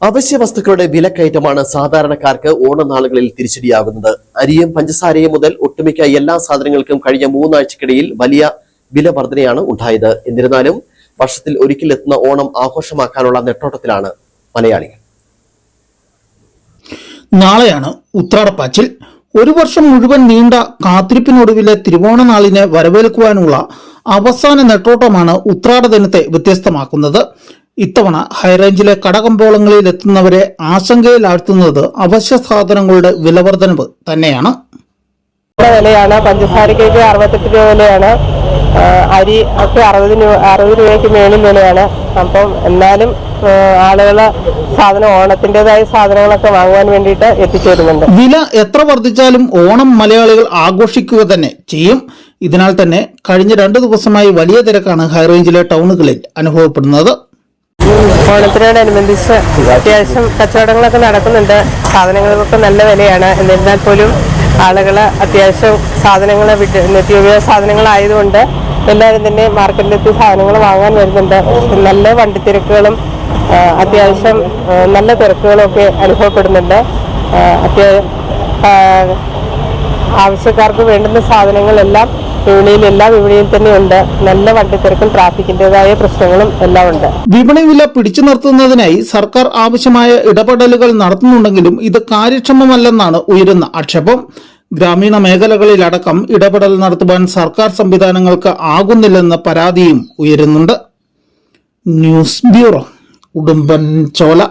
അവശ്യ വസ്തുക്കളുടെ വിലക്കയറ്റമാണ് സാധാരണക്കാർക്ക് ഓണനാളുകളിൽ തിരിച്ചടിയാകുന്നത്. അരിയും പഞ്ചസാരയും മുതൽ ഒട്ടുമിക്ക എല്ലാ സാധനങ്ങൾക്കും കഴിഞ്ഞ 3 ആഴ്ചക്കിടയിൽ വലിയ വില വർധനയാണ് ഉണ്ടായത്. എന്നിരുന്നാലും വർഷത്തിൽ ഒരിക്കലെത്തുന്ന ഓണം ആഘോഷമാക്കാനുള്ള നെട്ടോട്ടത്തിലാണ് മലയാളികൾ. നാളെയാണ് ഉത്രാടപ്പാച്ചിൽ. ഒരു വർഷം മുഴുവൻ നീണ്ട കാത്തിരിപ്പിനൊടുവിലെ തിരുവോണനാളിനെ വരവേൽക്കുവാനുള്ള അവസാന നെട്ടോട്ടമാണ് ഉത്രാട ദിനത്തെ വ്യത്യസ്തമാക്കുന്നത്. ഇത്തവണ ഹൈറേഞ്ചിലെ കടകമ്പോളങ്ങളിൽ എത്തുന്നവരെ ആശങ്കയിലാഴ്ത്തുന്നത് അവശ്യ സാധനങ്ങളുടെ വിലവർധനവ് തന്നെയാണ്. വിലയാണ് പഞ്ചസാരയ്ക്ക് 68 രൂപ വിലയാണ്. അരി ഒക്കെ 60 രൂപയ്ക്ക് മേളിൽ വിലയാണ്. അപ്പം എന്നാലും ആളുകൾ സാധനം ഓണത്തിൻ്റെതായ സാധനങ്ങളൊക്കെ വാങ്ങുവാൻ വേണ്ടിയിട്ട് എത്തിച്ചേരുന്നുണ്ട്. വില എത്ര വർദ്ധിച്ചാലും ഓണം മലയാളികൾ ആഘോഷിക്കുക തന്നെ ചെയ്യും. ഇതിനാൽ തന്നെ കഴിഞ്ഞ 2 ദിവസമായി വലിയ തിരക്കാണ് ഹൈറേഞ്ചിലെ ടൗണുകളിൽ അനുഭവപ്പെടുന്നത്. ഓണത്തിനോടനുബന്ധിച്ച് അത്യാവശ്യം കച്ചവടങ്ങളൊക്കെ നടക്കുന്നുണ്ട്. സാധനങ്ങൾക്കൊക്കെ നല്ല വിലയാണ്. എന്നിരുന്നാൽ പോലും ആളുകൾ അത്യാവശ്യം സാധനങ്ങൾ നിത്യോപയോഗ സാധനങ്ങളായതുകൊണ്ട് എല്ലാവരും തന്നെ മാർക്കറ്റിലെത്തി സാധനങ്ങൾ വാങ്ങാൻ വരുന്നുണ്ട്. നല്ല വണ്ടിത്തിരക്കുകളും അത്യാവശ്യം നല്ല തിരക്കുകളും ഒക്കെ അനുഭവപ്പെടുന്നുണ്ട്. ആവശ്യക്കാർക്ക് വേണ്ടുന്ന സാധനങ്ങളെല്ലാം എല്ലാ വിപണിയിൽ തന്നെ ഉണ്ട്. നല്ല വണ്ടിത്തിരക്കും ട്രാഫിക്കിൻ്റെതായ പ്രശ്നങ്ങളും എല്ലാം ഉണ്ട്. വിപണി വില പിടിച്ചു നിർത്തുന്നതിനായി സർക്കാർ ആവശ്യമായ ഇടപെടലുകൾ നടത്തുന്നുണ്ടെങ്കിലും ഇത് കാര്യക്ഷമമല്ലെന്നാണ് ഉയരുന്ന ആക്ഷേപം. ഗ്രാമീണ മേഖലകളിലടക്കം ഇടപെടൽ നടത്തുവാൻ സർക്കാർ സംവിധാനങ്ങൾക്ക് ആകുന്നില്ലെന്ന പരാതിയും ഉയരുന്നുണ്ട്. News bureau, Udumbanchola.